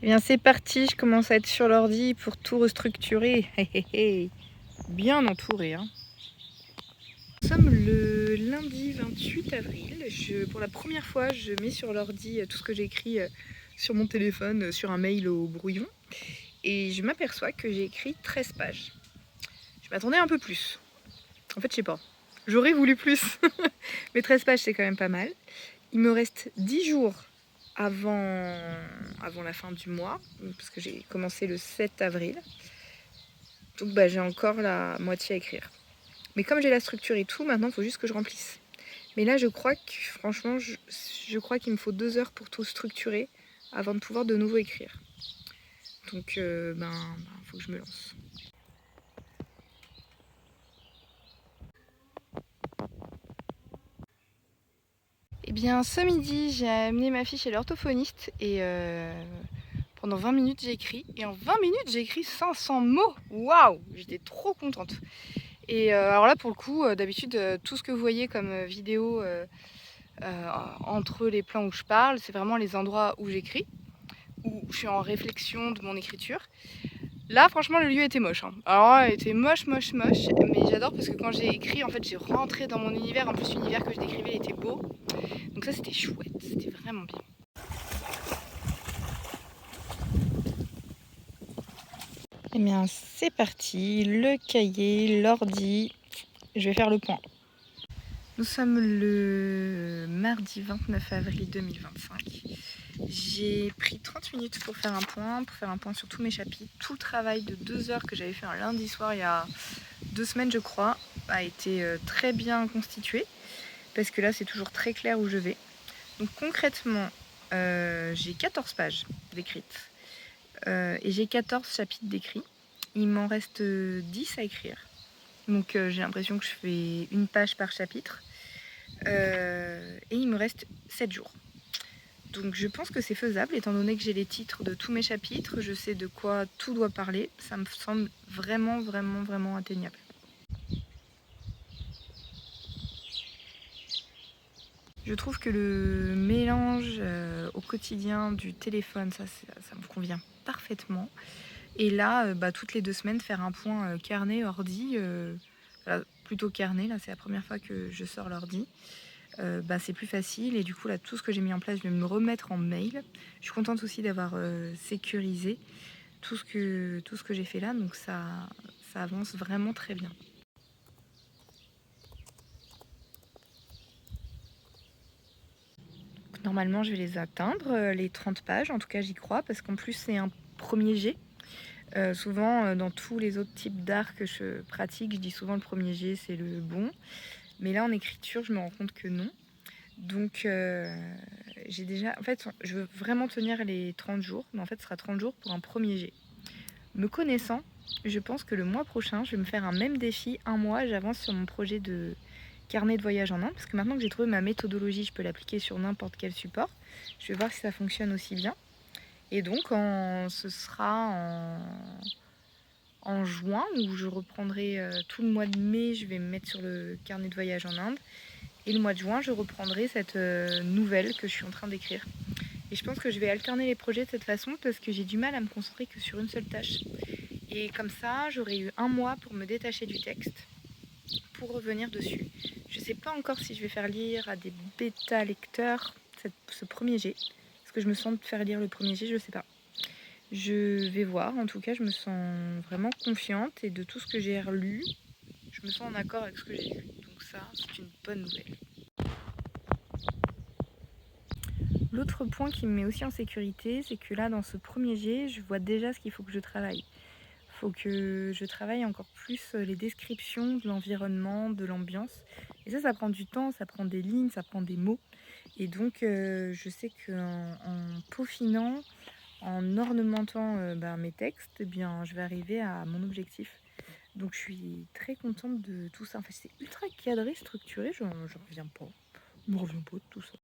Eh bien c'est parti, je commence à être sur l'ordi pour tout restructurer. Bien entouré. Hein. Nous sommes le lundi 28 avril. Pour la première fois, je mets sur l'ordi tout ce que j'ai écrit sur mon téléphone, sur un mail au brouillon. Et je m'aperçois que j'ai écrit 13 pages. Je m'attendais un peu plus. En fait, je sais pas. J'aurais voulu plus. Mais 13 pages, c'est quand même pas mal. Il me reste 10 jours avant la fin du mois, parce que j'ai commencé le 7 avril. Donc j'ai encore la moitié à écrire. Mais comme j'ai la structure et tout, maintenant il faut juste que je remplisse. Mais là je crois que franchement, je crois qu'il me faut 2 heures pour tout structurer avant de pouvoir de nouveau écrire. Donc faut que je me lance. Eh bien ce midi j'ai amené ma fille chez l'orthophoniste et pendant 20 minutes j'ai écrit. Et en 20 minutes j'ai écrit 500 mots. Waouh, j'étais trop contente. Et alors là pour le coup, d'habitude tout ce que vous voyez comme vidéo entre les plans où je parle, c'est vraiment les endroits où j'écris, où je suis en réflexion de mon écriture. Là franchement le lieu était moche. Hein. Alors là il était moche, mais j'adore parce que quand j'ai écrit en fait j'ai rentré dans mon univers, en plus l'univers que je décrivais il était beau. Donc ça c'était chouette, c'était vraiment bien. Et bien c'est parti, le cahier, l'ordi, je vais faire le point. Nous sommes le mardi 29 avril 2025. J'ai pris 30 minutes pour faire un point sur tous mes chapitres. Tout le travail de 2 heures que j'avais fait un lundi soir il y a 2 semaines je crois a été très bien constitué parce que là c'est toujours très clair où je vais. Donc concrètement j'ai 14 pages d'écrites et j'ai 14 chapitres d'écrits. Il m'en reste 10 à écrire. Donc j'ai l'impression que je fais une page par chapitre. Et il me reste 7 jours. Donc je pense que c'est faisable, étant donné que j'ai les titres de tous mes chapitres, je sais de quoi tout doit parler, ça me semble vraiment atteignable. Je trouve que le mélange au quotidien du téléphone, ça me convient parfaitement. Et là, toutes les 2 semaines, faire un point carnet, ordi, plutôt carnet, là c'est la première fois que je sors l'ordi. C'est plus facile et du coup là tout ce que j'ai mis en place je vais me remettre en mail. Je suis contente aussi d'avoir sécurisé tout ce que j'ai fait là, donc ça avance vraiment très bien. Donc, normalement je vais les atteindre, les 30 pages, en tout cas j'y crois parce qu'en plus c'est un premier jet. Souvent dans tous les autres types d'art que je pratique, je dis souvent le premier jet c'est le bon, mais là en écriture je me rends compte que non. Donc j'ai déjà, en fait je veux vraiment tenir les 30 jours, mais en fait ce sera 30 jours pour un premier jet. Me connaissant, je pense que le mois prochain je vais me faire un même défi, un mois, j'avance sur mon projet de carnet de voyage en Inde, parce que maintenant que j'ai trouvé ma méthodologie, je peux l'appliquer sur n'importe quel support. Je vais voir si ça fonctionne aussi bien. Et donc ce sera en juin où je reprendrai tout le mois de mai, je vais me mettre sur le carnet de voyage en Inde. Et le mois de juin, je reprendrai cette nouvelle que je suis en train d'écrire. Et je pense que je vais alterner les projets de cette façon parce que j'ai du mal à me concentrer que sur une seule tâche. Et comme ça, j'aurai eu un mois pour me détacher du texte, pour revenir dessus. Je ne sais pas encore si je vais faire lire à des bêta lecteurs ce premier jet. Est-ce que je me sens de faire lire le premier jet? Je ne sais pas. Je vais voir. En tout cas, je me sens vraiment confiante et de tout ce que j'ai relu, je me sens en accord avec ce que j'ai lu. Donc ça, c'est une bonne nouvelle. L'autre point qui me met aussi en sécurité, c'est que là, dans ce premier jet, je vois déjà ce qu'il faut que je travaille. Il faut que je travaille encore plus les descriptions de l'environnement, de l'ambiance. Et ça prend du temps, ça prend des lignes, ça prend des mots. Et donc, je sais qu'en peaufinant, en ornementant mes textes, eh bien, je vais arriver à mon objectif. Donc, je suis très contente de tout ça. Enfin, c'est ultra cadré, structuré, j'en reviens pas. Je me reviens pas de tout ça.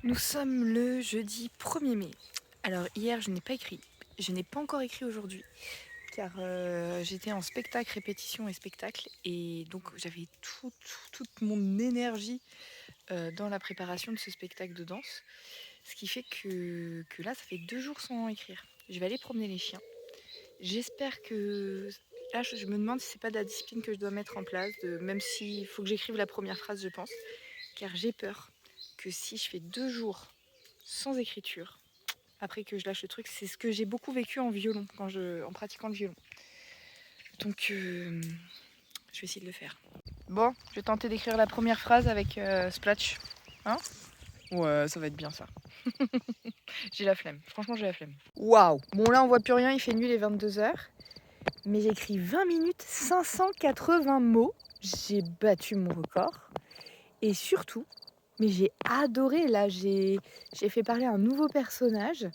Nous sommes le jeudi 1er mai. Alors hier je n'ai pas écrit, je n'ai pas encore écrit aujourd'hui. car j'étais en spectacle, répétition et spectacle, et donc j'avais toute mon énergie dans la préparation de ce spectacle de danse. Ce qui fait que là, ça fait 2 jours sans écrire. Je vais aller promener les chiens. J'espère que... Là, je me demande si c'est pas de la discipline que je dois mettre en place, même s'il faut que j'écrive la première phrase, je pense. Car j'ai peur que si je fais 2 jours sans écriture, après que je lâche le truc, c'est ce que j'ai beaucoup vécu en violon, en pratiquant le violon. Donc, je vais essayer de le faire. Bon, je vais tenter d'écrire la première phrase avec Splatch. Hein? Ouais, ça va être bien ça. J'ai la flemme, franchement j'ai la flemme. Waouh! Bon là on voit plus rien, il fait nuit, il est 22h. Mais j'ai écrit 20 minutes, 580 mots. J'ai battu mon record. Et surtout, mais j'ai adoré, là j'ai fait parler un nouveau personnage.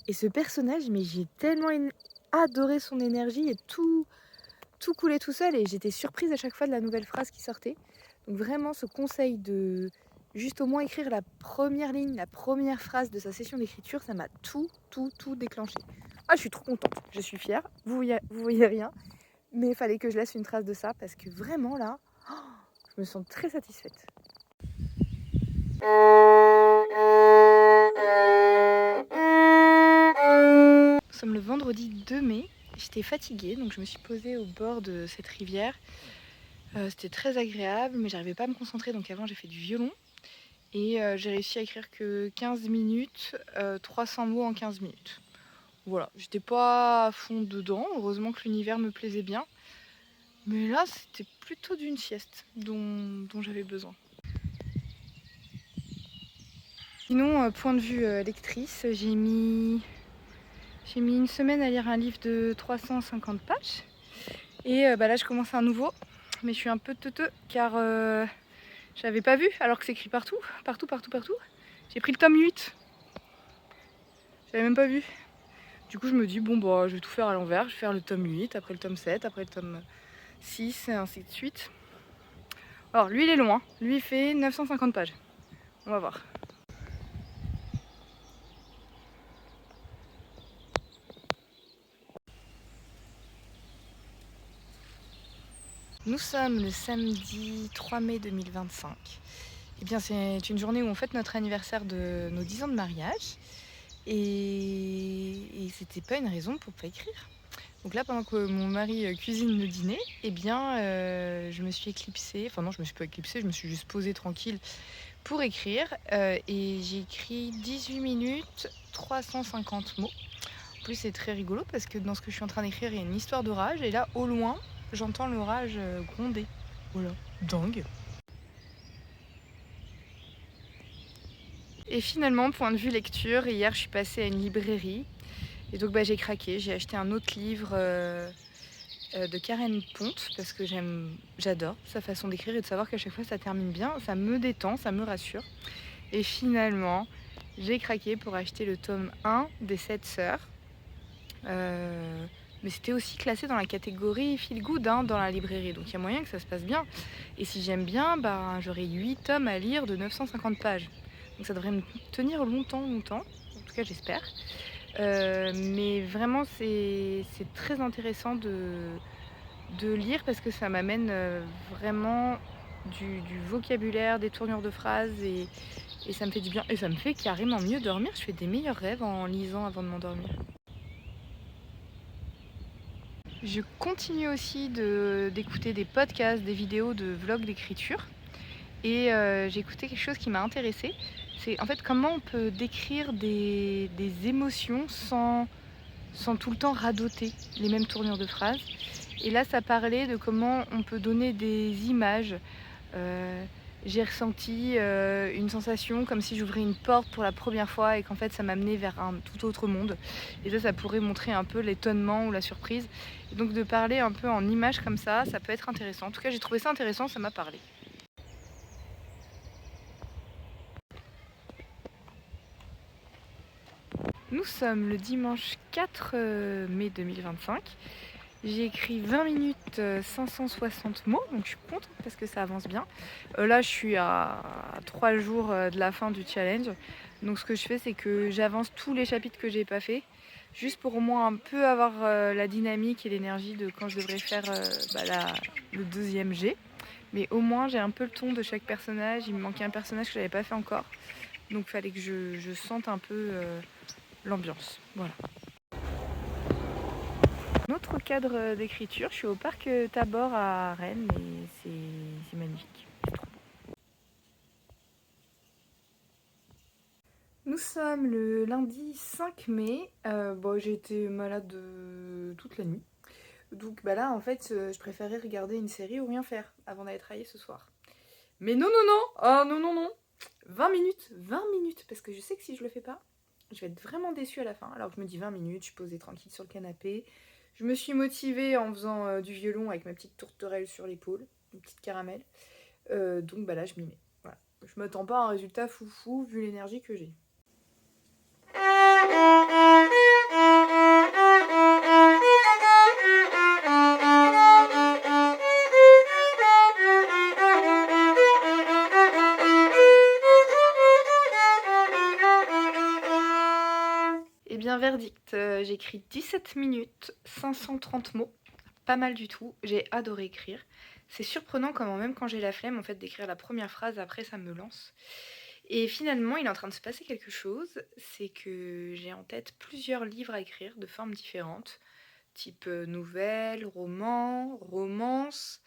Et ce personnage, mais j'ai tellement adoré son énergie et tout coulait tout seul. Et j'étais surprise à chaque fois de la nouvelle phrase qui sortait. Donc vraiment ce conseil de juste au moins écrire la première ligne, la première phrase de sa session d'écriture, ça m'a tout déclenché. Ah, je suis trop contente, je suis fière, vous voyez rien, mais il fallait que je laisse une trace de ça parce que vraiment là, je me sens très satisfaite. Nous sommes le vendredi 2 mai, j'étais fatiguée donc je me suis posée au bord de cette rivière. C'était très agréable mais j'arrivais pas à me concentrer, donc avant j'ai fait du violon. Et j'ai réussi à écrire que 15 minutes, 300 mots en 15 minutes. Voilà, j'étais pas à fond dedans, heureusement que l'univers me plaisait bien. Mais là, c'était plutôt d'une sieste dont j'avais besoin. Sinon, point de vue lectrice, j'ai mis une semaine à lire un livre de 350 pages. Et là, je commence un nouveau, mais je suis un peu teuteux car je l'avais pas vu alors que c'est écrit partout. J'ai pris le tome 8. Je l'avais même pas vu. Du coup, je me dis, bon, bah, je vais tout faire à l'envers. Je vais faire le tome 8, après le tome 7, après le tome 6, et ainsi de suite. Alors, lui, il est long. Hein. Lui, il fait 950 pages. On va voir. Nous sommes le samedi 3 mai 2025. Eh bien, c'est une journée où on fête notre anniversaire de nos 10 ans de mariage. Et c'était pas une raison pour pas écrire. Donc là, pendant que mon mari cuisine le dîner, eh bien, je me suis éclipsée. Enfin non, je me suis pas éclipsée, je me suis juste posée tranquille pour écrire. Et j'ai écrit 18 minutes, 350 mots. En plus, c'est très rigolo parce que dans ce que je suis en train d'écrire, il y a une histoire d'orage. Et là, au loin, j'entends l'orage gronder. Voilà, dingue. Et finalement, point de vue lecture, hier, je suis passée à une librairie. Et donc j'ai craqué, j'ai acheté un autre livre de Karen Ponte parce que j'adore sa façon d'écrire et de savoir qu'à chaque fois ça termine bien, ça me détend, ça me rassure. Et finalement, j'ai craqué pour acheter le tome 1 des 7 sœurs. Mais c'était aussi classé dans la catégorie feel good dans la librairie, donc il y a moyen que ça se passe bien. Et si j'aime bien, j'aurai 8 tomes à lire de 950 pages. Donc ça devrait me tenir longtemps, en tout cas j'espère. Mais vraiment c'est très intéressant de lire parce que ça m'amène vraiment du vocabulaire, des tournures de phrases et ça me fait du bien. Et ça me fait carrément mieux dormir, je fais des meilleurs rêves en lisant avant de m'endormir. Je continue aussi d'écouter des podcasts, des vidéos de vlogs d'écriture. Et j'ai écouté quelque chose qui m'a intéressée. C'est en fait comment on peut décrire des émotions sans tout le temps radoter les mêmes tournures de phrases. Et là, ça parlait de comment on peut donner des images. J'ai ressenti une sensation comme si j'ouvrais une porte pour la première fois et qu'en fait ça m'amenait vers un tout autre monde. Et ça pourrait montrer un peu l'étonnement ou la surprise. Et donc de parler un peu en images comme ça peut être intéressant. En tout cas, j'ai trouvé ça intéressant, ça m'a parlé. Nous sommes le dimanche 4 mai 2025. J'ai écrit 20 minutes 560 mots, donc je suis contente parce que ça avance bien. Là, je suis à 3 jours de la fin du challenge. Donc ce que je fais, c'est que j'avance tous les chapitres que j'ai pas fait. juste pour au moins un peu avoir la dynamique et l'énergie de quand je devrais faire le deuxième jet. Mais au moins j'ai un peu le ton de chaque personnage, il me manquait un personnage que j'avais pas fait encore, donc il fallait que je sente un peu l'ambiance. Voilà. Un autre cadre d'écriture, je suis au parc Tabor à Rennes et c'est magnifique. Nous sommes le lundi 5 mai. J'ai été malade toute la nuit. Donc là, en fait, je préférais regarder une série ou rien faire avant d'aller travailler ce soir. Mais non, non, non. Oh non, non, non. 20 minutes. 20 minutes. Parce que je sais que si je le fais pas, je vais être vraiment déçue à la fin. Alors je me dis 20 minutes, je suis posée tranquille sur le canapé. Je me suis motivée en faisant du violon avec ma petite tourterelle sur l'épaule. Une petite caramel. Donc là, je m'y mets. Voilà. Je m'attends pas à un résultat foufou vu l'énergie que j'ai. Eh bien, verdict, j'ai écrit 17 minutes, 530 mots, pas mal du tout, j'ai adoré écrire. C'est surprenant comment même quand j'ai la flemme en fait d'écrire la première phrase, après ça me lance. Et finalement, il est en train de se passer quelque chose, c'est que j'ai en tête plusieurs livres à écrire de formes différentes, type nouvelles, romans, romances,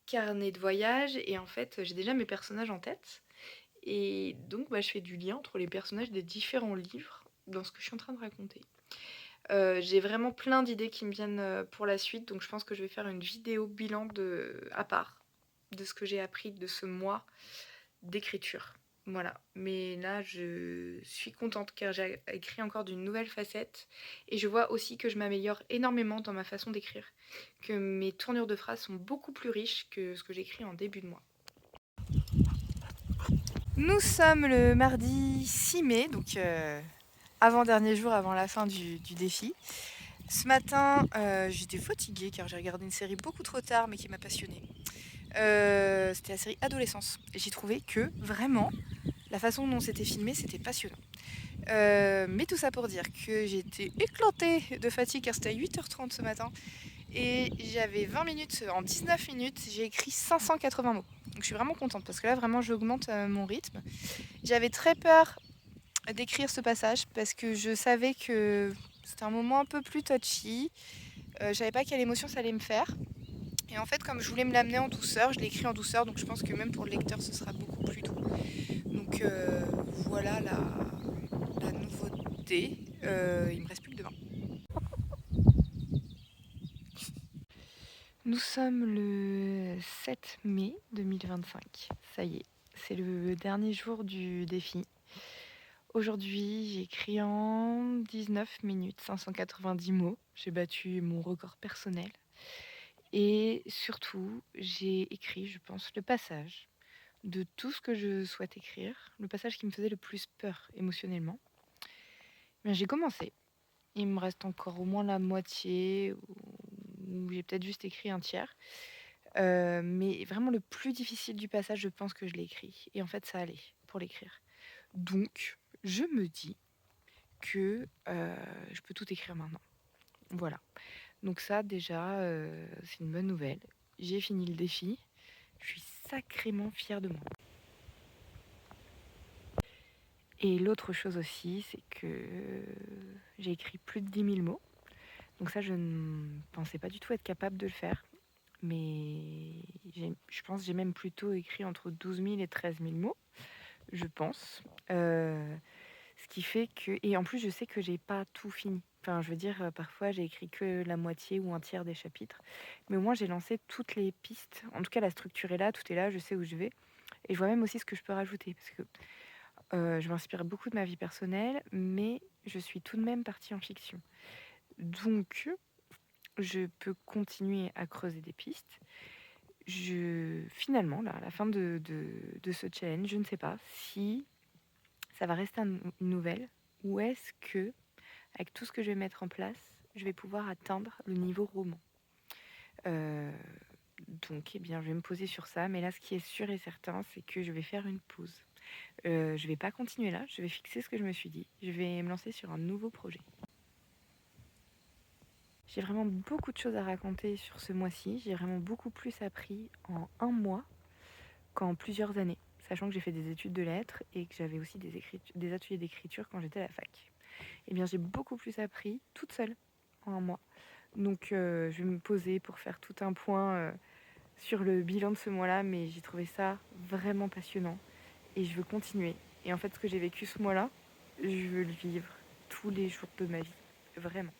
carnet de voyage, et en fait, j'ai déjà mes personnages en tête. Et donc, je fais du lien entre les personnages des différents livres dans ce que je suis en train de raconter. J'ai vraiment plein d'idées qui me viennent pour la suite, donc je pense que je vais faire une vidéo bilan à part de ce que j'ai appris de ce mois d'écriture. Voilà, mais là je suis contente car j'ai écrit encore d'une nouvelle facette et je vois aussi que je m'améliore énormément dans ma façon d'écrire, que mes tournures de phrases sont beaucoup plus riches que ce que j'écris en début de mois. Nous sommes le mardi 6 mai, donc avant-dernier jour avant la fin du défi. Ce matin, j'étais fatiguée car j'ai regardé une série beaucoup trop tard mais qui m'a passionnée. C'était la série Adolescence. Et j'ai trouvé que vraiment, la façon dont c'était filmé, c'était passionnant. Mais tout ça pour dire que j'étais éclatée de fatigue car c'était à 8h30 ce matin. Et j'avais 20 minutes, en 19 minutes, j'ai écrit 580 mots. Donc je suis vraiment contente parce que là, vraiment, j'augmente mon rythme. J'avais très peur d'écrire ce passage parce que je savais que c'était un moment un peu plus touchy. Je savais pas quelle émotion ça allait me faire. Et en fait, comme je voulais me l'amener en douceur, je l'ai écrit en douceur, donc je pense que même pour le lecteur, ce sera beaucoup plus doux. Donc voilà la nouveauté. Il me reste plus que demain. Nous sommes le 7 mai 2025. Ça y est, c'est le dernier jour du défi. Aujourd'hui, j'ai écrit en 19 minutes 590 mots. J'ai battu mon record personnel. Et surtout, j'ai écrit, je pense, le passage de tout ce que je souhaite écrire, le passage qui me faisait le plus peur émotionnellement. Bien, j'ai commencé. Il me reste encore au moins la moitié, ou j'ai peut-être juste écrit un tiers. Mais vraiment le plus difficile du passage, je pense que je l'ai écrit. Et en fait, ça allait pour l'écrire. Donc, je me dis que je peux tout écrire maintenant. Voilà. Donc ça, déjà, c'est une bonne nouvelle. J'ai fini le défi. Je suis sacrément fière de moi. Et l'autre chose aussi, c'est que j'ai écrit plus de 10 000 mots. Donc ça, je ne pensais pas du tout être capable de le faire. Mais je pense que j'ai même plutôt écrit entre 12 000 et 13 000 mots, je pense. Ce qui fait que... Et en plus, je sais que j'ai pas tout fini. Enfin, je veux dire, parfois, j'ai écrit que la moitié ou un tiers des chapitres. Mais au moins, j'ai lancé toutes les pistes. En tout cas, la structure est là, tout est là, je sais où je vais. Et je vois même aussi ce que je peux rajouter. Parce que je m'inspire beaucoup de ma vie personnelle, mais je suis tout de même partie en fiction. Donc, je peux continuer à creuser des pistes. Finalement, là, à la fin de ce challenge, je ne sais pas si ça va rester une nouvelle ou est-ce que, avec tout ce que je vais mettre en place, je vais pouvoir atteindre le niveau roman. Donc, eh bien, je vais me poser sur ça. Mais là, ce qui est sûr et certain, c'est que je vais faire une pause. Je vais pas continuer là. Je vais fixer ce que je me suis dit. Je vais me lancer sur un nouveau projet. J'ai vraiment beaucoup de choses à raconter sur ce mois-ci. J'ai vraiment beaucoup plus appris en un mois qu'en plusieurs années, sachant que j'ai fait des études de lettres et que j'avais aussi des ateliers d'écriture quand j'étais à la fac. Eh bien, j'ai beaucoup plus appris toute seule en un mois. Donc, je vais me poser pour faire tout un point sur le bilan de ce mois-là, mais j'ai trouvé ça vraiment passionnant et je veux continuer. Et en fait, ce que j'ai vécu ce mois-là, je veux le vivre tous les jours de ma vie, vraiment.